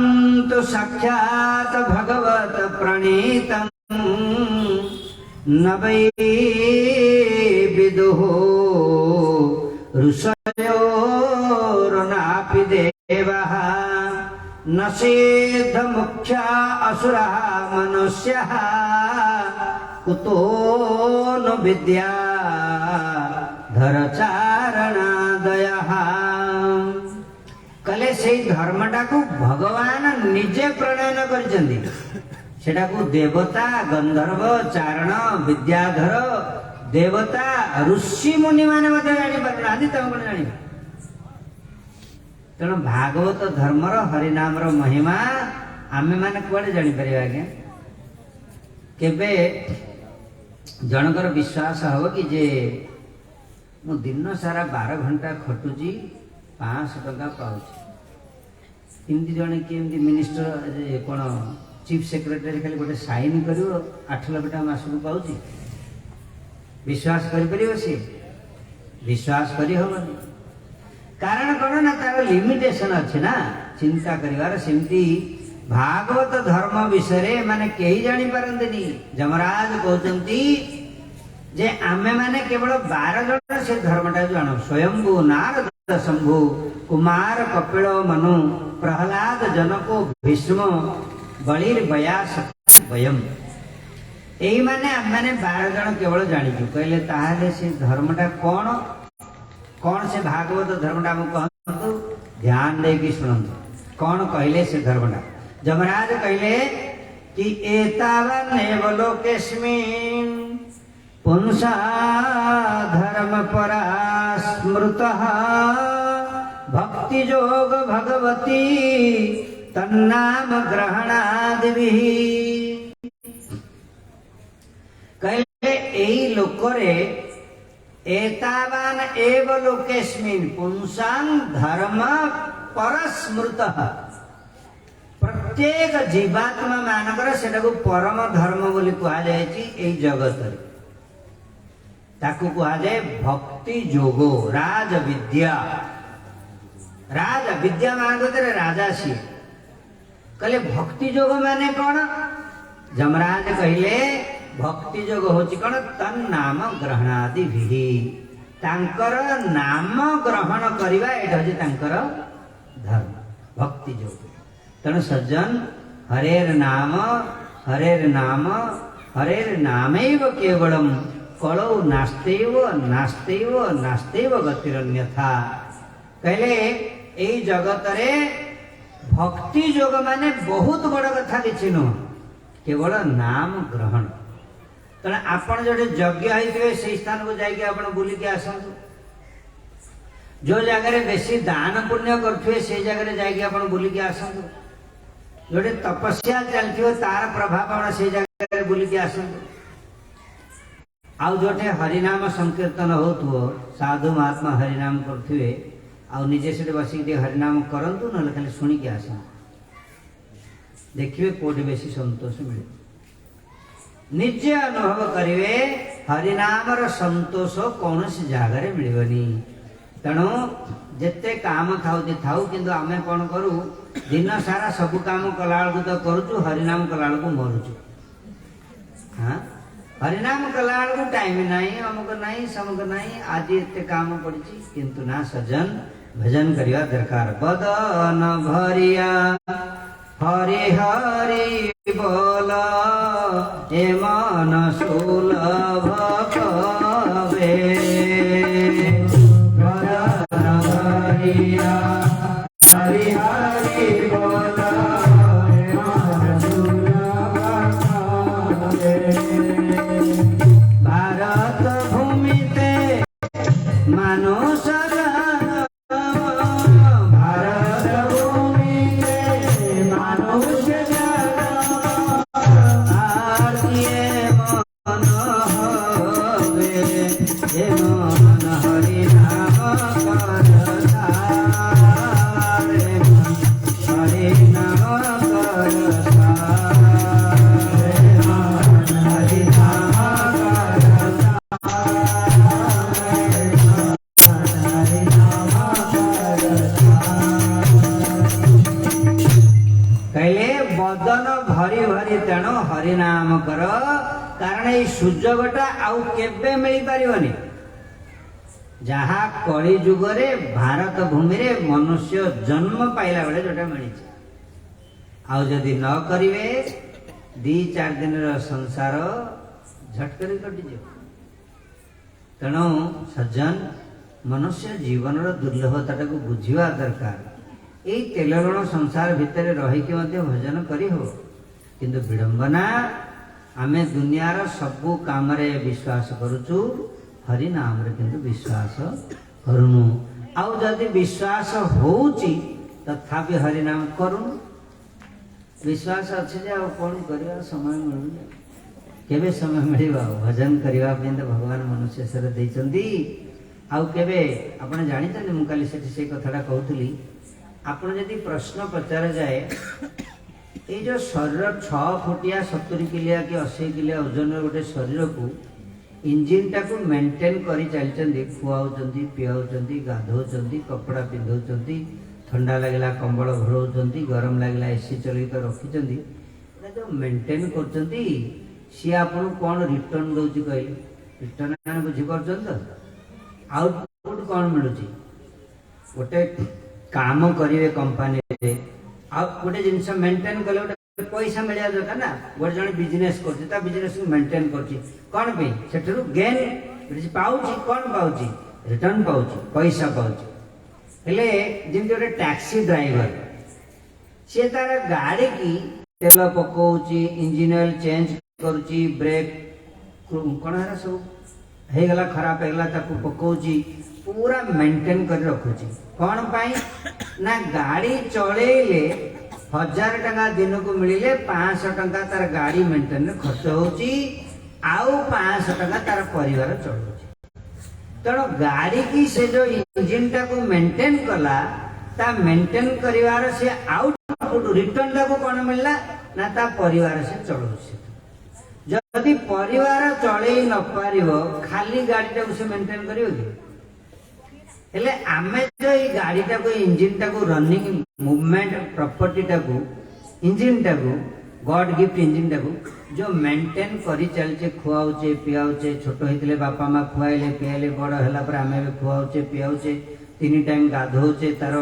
तो साक्षात भगवत प्रणीतम् न वै विदुः ऋषयोरनापि देवः न सिद्ध मुख्या असुरः मनुष्यः कुतो न विद्या धरचारणादयः। कले से धर्मटा को भगवान निजे प्रणयन करछन्ति। सेटा को देवता गंधर्व चारण विद्याधर देवता ऋषि मुनि माने मते जानि पारना तम कोन जानि। तेणु भागवत धर्मर हरिनामर महिमा आमे माने कुआडे जानि परिबा आज्ञा। केबे जनकर विश्वास हबो कि जे मु दिन सारा 12 घंटा खटुची 500 टका पाउची। इमती जने केमती मिनिस्टर कोन चीफ सेक्रेटरी खाली गोटे साइन करियो 8 लाख टका मासକୁ पाउची। विश्वास करि परियो से विश्वास करि होबनी। कारण कोन ना तार लिमिटेशन अछि ना चिंता करिवार। सेमती भागवत धर्म विषय माने केही जानि पारंतनी। जमराज कहउचंती जे आमे माने केवल 12 जन से धर्मटा जानो। स्वयंभू नारद शंभु कुमार कपिल मनु प्रहलाद जनको भीष्म बलिर व्यास वयम एही माने आमे 12 जन केवल जानिजु। कहले ताहाले से धर्मटा कोन कोन से भागवत धर्मटा मु कहंतु ध्यान दे कि सुनंतु कोन कहले से धर्मटा। जमराज कहले कि एतावन्नेव लोकेस्मिन् पुंसा धर्म परा स्मृतः भक्ति जोग भगवती तन्नाम ग्रहणादिभिः। कहले एई लोकरे एतावान एव लोकेस्मिन् पुंसां धर्म परस्मृतः। प्रत्येक जीवात्मा मानकर सेटा को परम धर्म बोली कहा जाय छि। एई जगत ताकू कहा जाए भक्ति जोगो राज विद्या। राज विद्या मानते राजा सी। कहले भक्ति जोग माने कौन। जमराज कहले भक्ति जोग होची कौन तन नाम ग्रहणादि भी। तांकर नाम ग्रहण करिवा एटा होची तांकर धर्म भक्ति जोग। तेणु सज्जन हरेर नाम हरेर नामैव केवलम कलौ नास्तेव नास्तेव नास्तेव गतिरन्यथा। कहले एई जगत रे भक्ति जोग माने बहुत बड़ कथा किछि न केवल नाम ग्रहण। तेणु आपण जो यज्ञ होइथिबे से स्थान को जाइके आपण बुली के आसंतु। जो जगह रे बेसी दान पुण्य करथिबे से जगह रे जाइके आपण बुली के आसंतु। जोटे तपस्या चलथिबे तार प्रभाव आपण से जगह रे बुली के आसंतु। आउ जोटे हरिनाम संकीर्तन होथो साधु महात्मा हरिनाम करथिबे आउ निजे से बसिक हरिनाम करंतु न खाली शुणी के आस देखिए कोटी बेसी संतोष मिले। निजे अनुभव करिवे हरिनामर संतोष कौन सी जगार मिलबनी। तेणु जिते काम थाउती थाउ किंतु आमे कौन करू दिन सारा सब काम कला बेलू तो करूचु हरिनाम कला बेलू मरुचु। हाँ हरिनाम कला बेलू टाइम नहीं अमुक नहीं समक नहीं आज एते काम पड़ी किंतु ना सज्जन भजन करिया दरकार। बदन भरिया हरि हरि बोल ए मन सुलभ कवे। बदन भरिया हरि हरि बोल ए मन सुलभ कवे। भारत भूमि ते मानुष हरे नाम कर ବଦନ ଭରି ଭରି ତେଣୁ ହରିନାମ କର। କାରଣ ଏଇ ସୁଯୋଗଟା ଆଉ କେବେ ମିଳିପାରିବନି। ଯାହା କଳି ଯୁଗରେ ଭାରତ ଭୂମିରେ ମନୁଷ୍ୟ ଜନ୍ମ ପାଇଲା ବେଳେ ଯୋଉଟା ମିଳିଛି। ଆଉ ଯଦି ନ କରିବେ 2-4 ଦିନର ସଂସାର ଝଟକରେ କଟିଯିବ। ତେଣୁ ସଜ୍ଜନ ମନୁଷ୍ୟ ଜୀବନର ଦୁର୍ଲଭତାଟାକୁ ବୁଝିବା ଦରକାର। ଏଇ ତେଲ ଲୁଣ ସଂସାର ଭିତରେ ରହିକି ମଧ୍ୟ ଭଜନ କରିହେବ, କିନ୍ତୁ ବିଡ଼ମ୍ବନା ଆମେ ଦୁନିଆର ସବୁ କାମରେ ବିଶ୍ୱାସ କରୁଛୁ, ହରି ନାମରେ କିନ୍ତୁ ବିଶ୍ୱାସ କରୁନୁ। ଆଉ ଯଦି ବିଶ୍ୱାସ ହଉଛି ତଥାପି ହରିନାମ କରୁନୁ। ବିଶ୍ୱାସ ଅଛି ଯେ ଆଉ କ'ଣ କରିବା, ସମୟ ମିଳୁନି। କେବେ ସମୟ ମିଳିବ? ଭଜନ କରିବା ପାଇଁ ତ ଭଗବାନ ମନୁଷ୍ୟ ଶରୀର ଦେଇଛନ୍ତି। ଆଉ କେବେ ଆପଣ ଜାଣିଛନ୍ତି, ମୁଁ କାଲି ସେଠି ସେଇ କଥାଟା କହୁଥିଲି, ଆପଣ ଯଦି ପ୍ରଶ୍ନ ପଚରାଯାଏ ଏଇ ଯେଉଁ ଶରୀର 6 ଫୁଟିଆ 70 କିଲିଆ କି 80 କିଲିଆ ଓଜନର ଗୋଟେ ଶରୀରକୁ ଇଞ୍ଜିନଟାକୁ ମେଣ୍ଟେନ୍ କରି ଚାଲିଛନ୍ତି, ଖୁଆଉଛନ୍ତି, ପିଆଉଛନ୍ତି, ଗାଧଉଛନ୍ତି, କପଡ଼ା ପିନ୍ଧଉଛନ୍ତି, ଥଣ୍ଡା ଲାଗିଲା କମ୍ବଳ ଘୋଡ଼ଉଛନ୍ତି, ଗରମ ଲାଗିଲା ଏସି ଚଲେଇକି ରଖିଛନ୍ତି। ଏଇଟା ଯେଉଁ ମେଣ୍ଟେନ୍ କରୁଛନ୍ତି ସିଏ ଆପଣଙ୍କୁ କ'ଣ ରିଟର୍ନ ଦେଉଛି କହିଲେ? ରିଟର୍ନ ମାନେ ବୁଝିପାରୁଛନ୍ତି ତ? ଆଉଟପୁଟ୍ କ'ଣ ମିଳୁଛି? ଗୋଟେ କାମ କରିବେ କମ୍ପାନୀରେ, ଆଉ ଗୋଟେ ଜିନିଷ ମେଣ୍ଟେନ୍ କଲେ ଗୋଟେ ପଇସା ମିଳିବା ଦରକାର ନା। ଗୋଟେ ଜଣେ ବିଜନେସ୍ କରୁଛି, ତା ବିଜନେସ୍କୁ ମେଣ୍ଟେନ୍ କରୁଛି କ'ଣ ପାଇଁ? ସେଠାରୁ ଗେନ୍ ପାଉଛି। କ'ଣ ପାଉଛି? ରିଟର୍ନ ପାଉଛି, ପଇସା ପାଉଛି। ହେଲେ ଯେମିତି ଗୋଟେ ଟ୍ୟାକ୍ସି ଡ୍ରାଇଭର, ସିଏ ତାର ଗାଡ଼ିକି ତେଲ ପକାଉଛି, ଇଞ୍ଜିନ ଅଏଲ୍ ଚେଞ୍ଜ କରୁଛି, ବ୍ରେକ୍ କ'ଣ ହେରା ସବୁ ହେଇଗଲା, ଖରାପ ହେଇଗଲା, ତାକୁ ପକାଉଛି, ପୁରା ମେଣ୍ଟେନ୍ କରି ରଖୁଛି। କ'ଣ ପାଇଁ? ନା ଗାଡ଼ି ଚଳେଇଲେ 1000 ଟଙ୍କା ଦିନକୁ ମିଳିଲେ 500 ଟଙ୍କା ତାର ଗାଡ଼ି ମେଣ୍ଟେନ୍ରେ ଖର୍ଚ୍ଚ ହେଉଛି, ଆଉ 500 ଟଙ୍କା ତାର ପରିବାର ଚଳୁଛି। ତେଣୁ ଗାଡ଼ିକି ସେ ଯେଉଁ ଇଞ୍ଜିନଟାକୁ ମେଣ୍ଟେନ୍ କଲା, ତା ମେଣ୍ଟେନ୍ କରିବାର ସେ ଆଉଟପୁଟ୍ ରିଟର୍ନଟାକୁ କ'ଣ ମିଳିଲା? ନା ତା ପରିବାର ସେ ଚଳଉଛି। ଯଦି ପରିବାର ଚଳେଇ ନପାରିବ, ଖାଲି ଗାଡ଼ିଟାକୁ ସେ ମେଣ୍ଟେନ୍ କରିବ କି? ହେଲେ ଆମେ ଯେଉଁ ଏଇ ଗାଡ଼ିଟାକୁ, ଇଞ୍ଜିନଟାକୁ, ରନିଂ ମୁଭମେଣ୍ଟ ପ୍ରପର୍ଟିଟାକୁ, ଇଞ୍ଜିନଟାକୁ, ଗଡ୍ ଗିଫ୍ଟ ଇଞ୍ଜିନଟାକୁ ଯେଉଁ ମେଣ୍ଟେନ୍ କରି ଚାଲିଛେ, ଖୁଆଉଛେ, ପିଆଉଛେ, ଛୋଟ ହେଇଥିଲେ ବାପା ମା ଖୁଆଇଲେ ପିଆଇଲେ, ବଡ଼ ହେଲା ପରେ ଆମେ ଏବେ ଖୁଆଉଛେ, ପିଆଉଛେ, 3 ଟାଇମ୍ ଗାଧଉଛେ, ତାର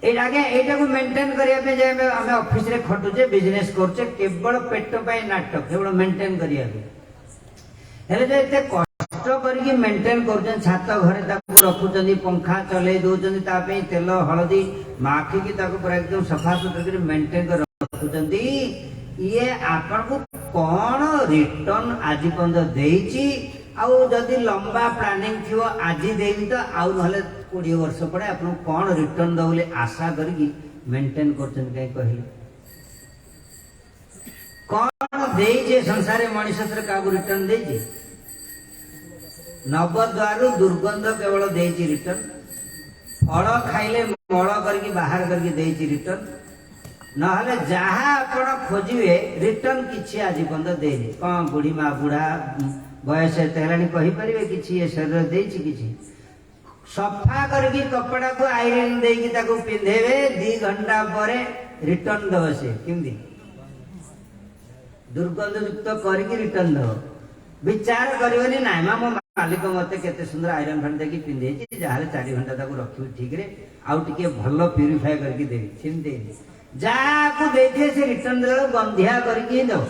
ଏଇଟାକୁ ମେଣ୍ଟେନ୍ କରିବା ପାଇଁ ଯେ ଆମେ ଅଫିସରେ ଖଟୁଛେ, ବିଜନେସ୍ କରୁଛେ, କେବଳ ପେଟ ପାଇଁ ନାଟକ, କେବଳ ମେଣ୍ଟେନ୍ କରିବାକୁ। ହେଲେ ଯେ ଏତେ କଷ୍ଟ କରିକି ମେଣ୍ଟେନ୍ କରୁଛନ୍ତି, ଛାତ ଘରେ ତାକୁ ରଖୁଛନ୍ତି, ପଙ୍ଖା ଚଲେଇ ଦଉଛନ୍ତି, ତା ପାଇଁ ତେଲ ହଳଦୀ ମାଖିକି ତାକୁ ପୁରା ଏକଦମ ସଫାସୁତୁରା କରି ମେଣ୍ଟେନ୍ କରି ରଖୁଛନ୍ତି, ଇଏ ଆପଣଙ୍କୁ କ'ଣ ରିଟର୍ନ ଆଜି ପର୍ଯ୍ୟନ୍ତ ଦେଇଛି? ଆଉ ଯଦି ଲମ୍ବା ପ୍ଲାନିଂ ଥିବ, ଆଜି ଦେଇନି ତ ଆଉ ନହେଲେ 20 ବର୍ଷ ପରେ ଆପଣଙ୍କୁ କ'ଣ ରିଟର୍ନ ଦେବ ବୋଲି ଆଶା କରିକି ମେଣ୍ଟେନ୍ କରୁଛନ୍ତି? କାହିଁ କହିଲେ? କ'ଣ ଦେଇଛି ସଂସାରରେ ମଣିଷ କାହାକୁ ରିଟର୍ନ ଦେଇଛି? ନବଦ୍ୱାରରୁ ଦୁର୍ଗନ୍ଧ କେବଳ ଦେଇଛି ରିଟର୍ନ। ଫଳ ଖାଇଲେ ମଳ କରିକି ବାହାର କରିକି ଦେଇଛି ରିଟର୍ନ। ନହେଲେ ଯାହା ଆପଣ ଖୋଜିବେ ରିଟର୍ନ କିଛି ଆଜି ପର୍ଯ୍ୟନ୍ତ ଦେଇନି। କ'ଣ ବୁଢ଼ୀ ମା, ବୁଢ଼ା ବୟସ ଏତେ ହେଲାଣି କହିପାରିବେ କିଛି ଏ ଶରୀର ଦେଇଛି? କିଛି। ସଫା କରିକି କପଡ଼ାକୁ ଆଇରନ୍ ଦେଇକି ତାକୁ ପିନ୍ଧେଇବେ, 2 ଘଣ୍ଟା ପରେ ରିଟର୍ନ ଦେବ। ସେ କେମିତି? ଦୁର୍ଗନ୍ଧଯୁକ୍ତ କରିକି ରିଟର୍ନ ଦେବ। ବିଚାର କରିବନି, ନାଇଁ ମା ମୋ ମାଲିକ ମତେ କେତେ ସୁନ୍ଦର ଆଇରନ୍ ଫାଇରନ୍ ଦେଇକି ପିନ୍ଧେଇଛି, ଯାହାହେଲେ 4 ଘଣ୍ଟା ତାକୁ ରଖିବି ଠିକରେ, ଆଉ ଟିକେ ଭଲ ପ୍ୟୁରିଫାଏ କରିକି ଦେବି। ସେମିତି ଯାହାକୁ ଦେଇଥିବେ ସେ ରିଟର୍ନ ଦେଲାବେଳକୁ ଗନ୍ଧିଆ କରିକି ହିଁ ଦେବ,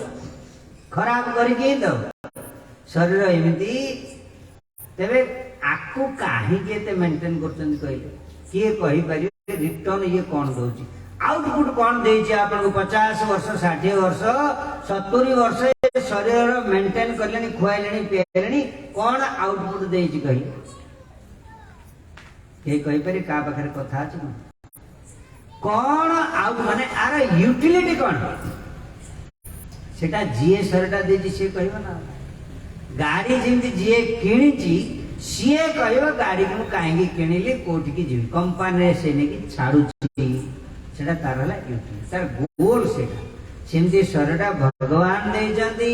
ଖରାପ କରିକି ହିଁ ଦେବ। ଶରୀର ଏମିତି। ତେବେ ଆକୁ କାହିଁକି ଏତେ ମେଣ୍ଟେନ୍ କରୁଛନ୍ତି କହିଲେ? କିଏ କହିପାରିବେ ରିଟର୍ନ ଇଏ କ'ଣ ଦେଉଛି? ଆଉଟପୁଟ୍ କ'ଣ ଦେଇଛି ଆପଣଙ୍କୁ? 50 ବର୍ଷ, 60 ବର୍ଷ, 70 ବର୍ଷ ଶରୀରର ମେଣ୍ଟେନ୍ କଲେଣି, ଖୁଆଇଲେଣି, ପିଆଇଲେଣି, କ'ଣ ଆଉଟପୁଟ୍ ଦେଇଛି କହିଲେ? କେହି କହିପାରିବେ? କାହା ପାଖରେ କଥା ଅଛି କ'ଣ ଆଉଟ ମାନେ ଆର ୟୁଟିଲିଟି କ'ଣ? ସେଟା ଯିଏ ଶରୀରଟା ଦେଇଛି ସିଏ କହିବ ନା। ଗାଡ଼ି ଯେମିତି ଯିଏ କିଣିଛି ସିଏ କହିବ ଗାଡ଼ିକୁ ମୁଁ କାହିଁକି କିଣିଲି, କୋଉଠିକି ଯିବି, କମ୍ପାନୀରେ ସେ ନେଇକି ଛାଡୁଛି, ସେଟା ତାର ହେଲା ୟୁଟିଲିଟି, ତାର ଗୋଲ ସେଇଟା। ସେମିତି ଶରୀରଟା ଭଗବାନ ଦେଇଛନ୍ତି।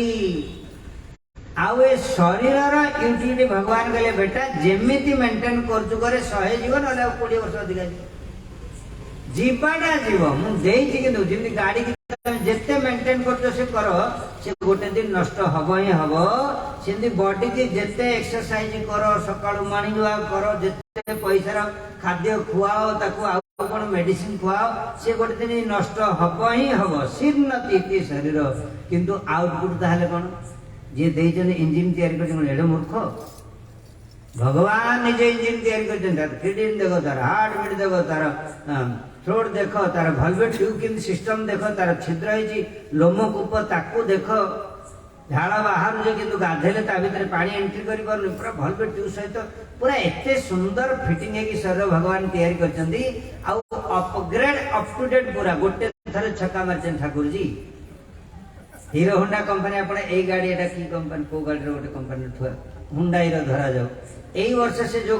ଆଉ ଏ ଶରୀରର ୟୁଟିଲିଟି ଭଗବାନ କହିଲେ, ବେଟା ଯେମିତି ମେଣ୍ଟେନ୍ କରୁଛୁ କରେ, 100 ଯିବ, ନହେଲେ ଆଉ 20 ବର୍ଷ ଅଧିକା ଯିବ। ଯିବାଟା ଯିବ, ମୁଁ ଦେଇଛି, କିନ୍ତୁ ଯେମିତି ଗାଡ଼ିକି जिते मेंटेन कर से कर से गोटे दिन नष्ट हम ही हम से बॉडी की जिते एक्सरसाइज कर सका मॉर्निंग वॉक कर जिते पैसा खाद्य खुआओ ताको कौन मेडिसिन खुआओ से गोटे दिन नष्ट हम ही हम शीर्णती शरीर किंतु आउटपुट ताहले कौन जी देइछन इंजिन तैयारी कर एडे मूर्ख भगवान निजे इंजिन तैयारी कर किडनी देखो तार हार्ट बीट देखो तार थ्रोट देख तार भलवेट ट्यूब किंतु सिस्टम देख तार छिद्र है लोमकूप ताकू देख झाड़ बाहर जो किंतु गाधेले ता भीतर पानी एंट्री करि पार पूरा भलवेट ट्यूब सहित पूरा एते सुंदर फिटिंग है कि शरीर भगवान तैयारी करछंदी आ अपग्रेड अप टू डेट पूरा गोटे थरे छक्का मारछन Thakur ji hero Honda company आपण ए गाड़ी एटा की कंपनी को गाड़ी रो गोटे कंपनी ठुआ हुंडाई रो धरा जाओ एई वर्ष से जो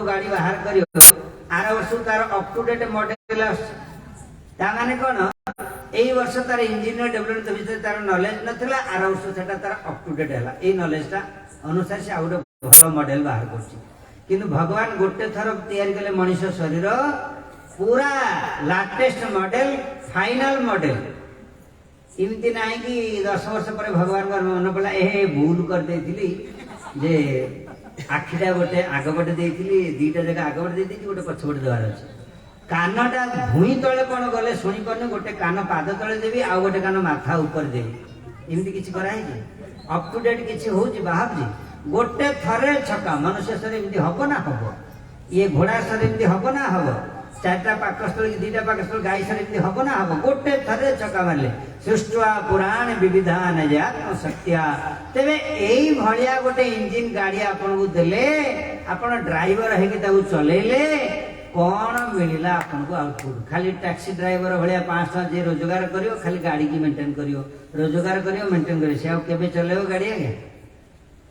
गाड़ी बाहर करियो आर वर्ष तार अप टू डेट मॉडल ता माने कोन एई वर्ष तार इंजीनियर डेवलपमेंट भीतर तार नॉलेज नथिला आर वर्ष सेटा तार अप टू डेट हला एई नॉलेज ता अनुसार से आउट भलो मॉडल बाहर करछि किंतु भगवान गोटे थर तैयारी कले मनुष्य शरीर पूरा लेटेस्ट मॉडल फाइनल मॉडल इमती ना कि 10 वर्ष पर भगवान का मन पड़ा ए भूल कर देथिली जे आखिटा गोटे आगपटे देथिली दीटा जगह आगपटे देथि गोटे पछपटे देवार अछि कानटा भूई तळे कोन गले सुनी परने गोटे कान पाद तळे देबी आ गोटे कान माथा ऊपर देबी इमती किछि कराई जे अप टू डेट किछि होउछि बाहर जी गोटे थरे छक्का मनुष्य शरीर इमती हबो ना हबो ये घोड़ा शरीर इमती हबो ना हबो चारटा पाकस्थल की दीटा पाकस्थल गाई शरीर इमती हबो ना हबो गोटे थरे छक्का मारले सृष्टवा पुराण विविधान जात्म सत्या तेबे एई भलिया गोटे इंजिन गाड़ी आपन को देले आपन ड्राइवर है कि ताऊ चलेले कौन मिलला आपन को आउटपुट खाली टैक्सी ड्राइवर भलिया 500 जे रोजगार करियो खाली गाड़ी की मेंटेन करियो रोजगार करियो मेंटेन करियो से केबे चलेओ गाड़ी आगे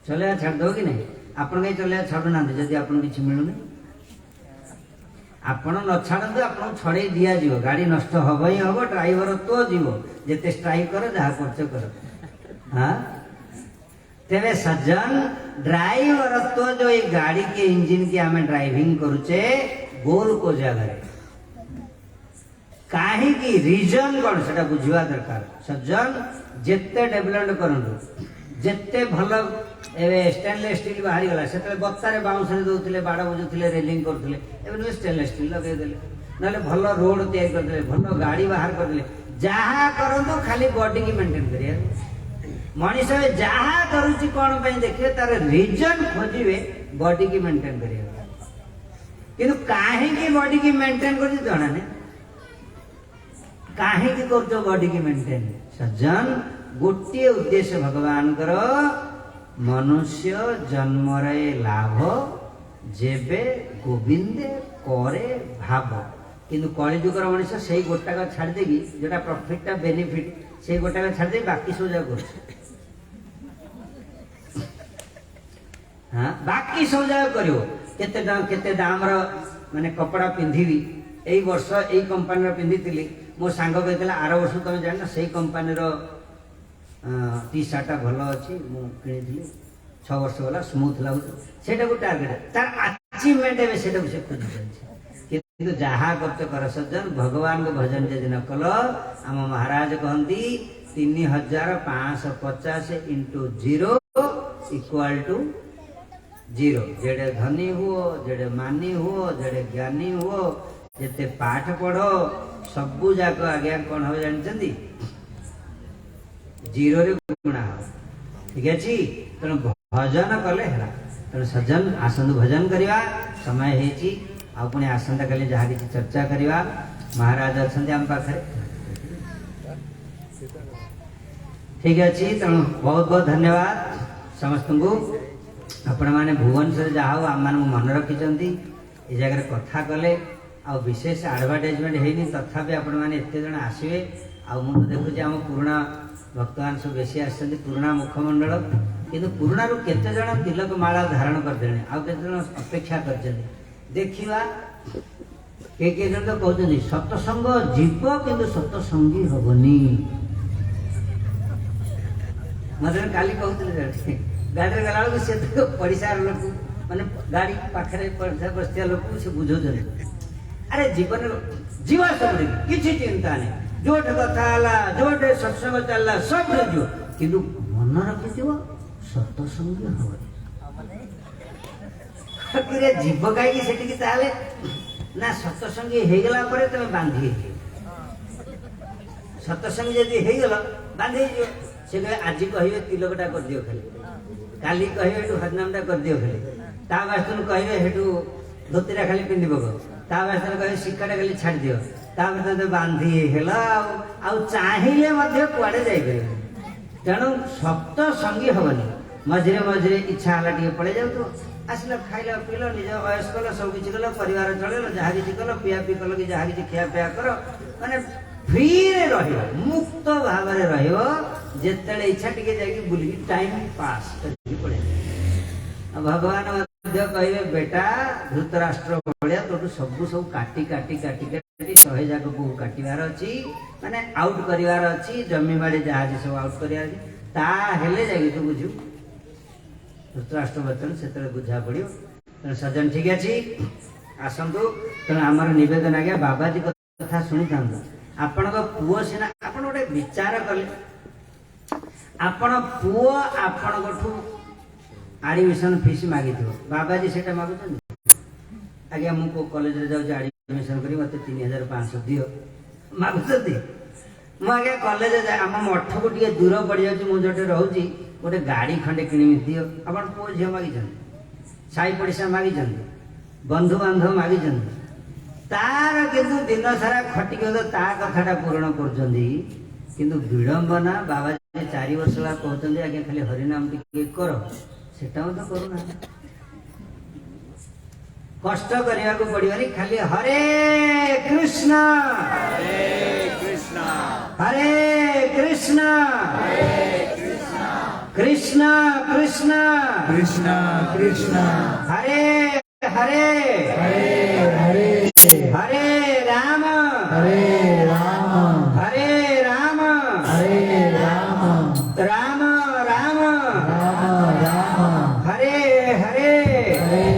चले छाड़ दो कि नहीं आपन के चले छाडू ना जदी आपन किछ मिलुनी आपण न छाड़ू आपन छड़े दिया जीव गाड़ी नष्ट हब ही हब ड्राइवर तो जीव जेते स्ट्राइक कर जहा खर्च कर हाँ तेरे सज्जन ड्राइवर तो जो ये गाड़ी के इंजिन की हमें ड्राइविंग करुचे गोल को जगह काहे की रीजन कौन से बुझवा दरकार सज्जन जिते डेवलपमेंट करंतु जिते भल एवं स्टेनलेस स्टील बाहरी गला से बत्तारे बाउंस दौले बाड़ बुझुले रेलिंग करते एवं स्टेनलेस स्टील लगेदेले ना भल रोड तैयारी करदे भल गाड़ी बाहर करदे जहा करंतु खाली बॉडी की मेंटेन करिया मनीष जहा करुच्ची कौन पे देखिए तार रीजन खोजे बॉडी की मेंटेन करिया किंतु काहे बॉडी की मेंटेन कर जाना नहीं काहे कर बॉडी की मेंटेन सज्जन गोटे उद्देश्य भगवान कर मनुष्य जन्म रे लाभ जेबे गोविंदे करे भाव किंतु कलिजुगर मनुष्य से गोटाक छाड़ देगी जोटा प्रॉफिट बेनिफिट से गोटाक छाड़ दे बाकी सब जगह कर हाँ बाकी सब जगह करियो केते दाम रो माने कपड़ा पिंधिबी एई वर्ष एई कंपनी रो पिंधितिली मो सांग कहतला आर वर्ष तुम जान से कंपनी रो टी शर्ट भल अच्छी मुझे 6 वर्ष गला स्मूथ लगुच से टार्गेट तार अचीवमेंट है से खोज किंतु जहा कर सज्जन भगवान को भजन जदि न कल आम महाराज कहती 3550 इंटू 0 इक्वाल टू 0 जेडे धनी हुओ जेडे मानी हुओ जेडे ज्ञानी हुओ जेते पाठ पढ़ो सबू जाक आज्ञा कौन हो जानते 0 रे गुणा ठीक अच्छी तेणु भजन कले है तेणु सज्जन आसंतु भजन करवा समय है पुणी आसंता काली जहाँ किसी चर्चा करवा महाराज अच्छा आम पाखे ठीक अच्छे तेणु बहुत बहुत धन्यवाद समस्त को आपण मैंने भुवनेश्वर जहाँ आम मान मन रखिंट ये जगह कथा कले आ विशेष आडभटाइजमेंट है तथापि आपण मैंने एत जन आसवे आ देखुची आम पुराणा भक्तमान सब बेसी आसते पुराणा मुखमंडल किंतु पुराणा रू केते जन तिलक माला धारण करदे आ केते जन अपेक्षा करछन देखिवा के जन तो कहते सतसंग जीव किंतु सतसंगी हबनी मतलब काली कहते गाड़ी गला से तो पड़िशार लोक माने गाड़ी पाखे बसया लोक से बुझो अरे जीवन जीव सब किसी चिंता नहीं जोठे कथा हला जोठे सत्संग चलला सब जो किंतु मन रखिथिबो सत्संगी होय किरे जीव काई सेठी की ताले ना सत्संगी हे गेला परे तमे बांधी सत्संग यदि हे गेला बांधी जो से कहे आज कहिबे तिलकटा कर दियो खाली काली कहिबे हेटु हरनामटा कर दियो खाली ता बास्तन कहिबे हेटु धोतीरा खाली पिंदी बको ता बास्तन कहिबे सिक्काटा खाली छाड़ दियो ता बास्तन तो बांधी हेला आ चाहिले मध्ये कुआडे जाई परिबे तेणु सत्संगी हबनी मझिरे मझिरे इच्छा हला टिके पळे जाउ तो आसला खाइला पिलो निज वयस कल सब किछि कल परिवार चलेलो जहा किछि कल पिया पी कल कि जहा किछि खिया पिया करो माने फ्री रे रहियो मुक्त भावरे रहियो जेतेले इच्छा टिके जाई बुली टाइम पास करि पड़े भगवान मध्य कहिबे बेटा धृतराष्ट्र भलिया तो सब काटी काटी काटी काटी 100 जाक को काटिवार अछि माने आउट करिवार अछि जमी बाड़ी जहाज सब आउट करिवार अछि ता हेले जाई तू बुझू धृतराष्ट्र वचन सेतले बुझा पड़ियो त सज्जन ठीक अछि आसंतु त हमर निवेदन आ गया बाबाजी कथा सुनि थांदो आपण को पुओ सिना आपण गोटे विचार कले आपण पुओ आपण कोठू एडमिशन फीस मागी थो बाबाजी सेटा मागुछन आगे मु को कॉलेज रे जाउ एडमिशन करी मते 3500 दियो मागुछती मु आगे कॉलेज जा हम मठ को टिके दूर पड़ जाउची मु जोटे रहउची गोटे गाड़ी खंडे किनि दियो आपण पुओ झियो मागी जन साई पड़िसा मागी जन बंधु बांधव मागी जन तार किंतु दिन सारा खटिक ता कथाटा पूर्ण करछंदी किंतु विडंबना बाबा 4 वर्ष ला कहछंदी आगे खाली हरिनाम टिके करो सेटा तो करूना कष्ट करिया को पड़िबनी खाली हरे कृष्ण हरे कृष्ण कृष्ण कृष्ण कृष्ण कृष्ण हरे हरे हरे हरे हरे राम हरे राम हरे राम हरे राम राम राम राम राम हरे हरे हरे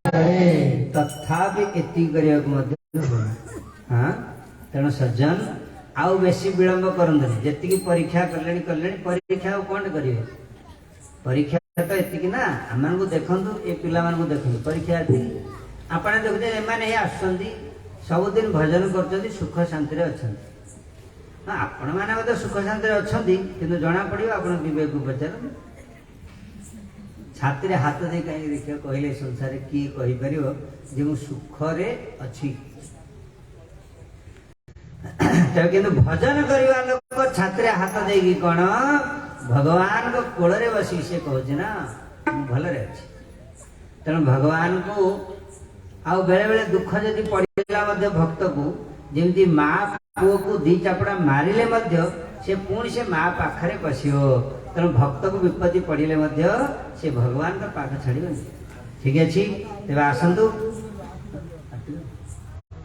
हरे तथापि एति करिया को मध्य हां तेणु सज्जन आउ बेसी विलंब करंदनी जेतिकी परीक्षा करलेनी परीक्षा कोन करिवे परीक्षा तो एतिकी ना हमन को देखंतु ए पिला मन को देखंतु परीक्षा एति आपण देखते एमाने आसुंदी सब दिन भजन करछंदी सुख शांति रे अछंदी आपण माने मते सुख शांति रे अछंदी किंतु जणा पड़ियो आपण विवेक को पचार छाती रे हाथ दे कहीं देखियो कहले संसार की कहि परियो जे मु सुख रे अछि त किंतु भजन करिवा लोक छाती रे हाथ देगी कोन भगवान को कोल रे बसी से कहछ ना भल रे अछि तेणु भगवान को आउ बेले बेले दुख जदि पड़िला मध्य भक्त को जेमती मां पुओ को दी चापड़ा मारिले मध्य से पुणी से मां पाखरे पसियो तेणु भक्त को विपत्ति पड़िले मध्य से भगवान का पाख छाड़िबनी ठीक अछि तेबे आसंतु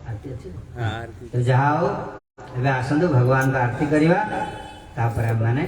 आरती अछि तो जाओ एबे आसंतु भगवान का आरती करिवा तापर माने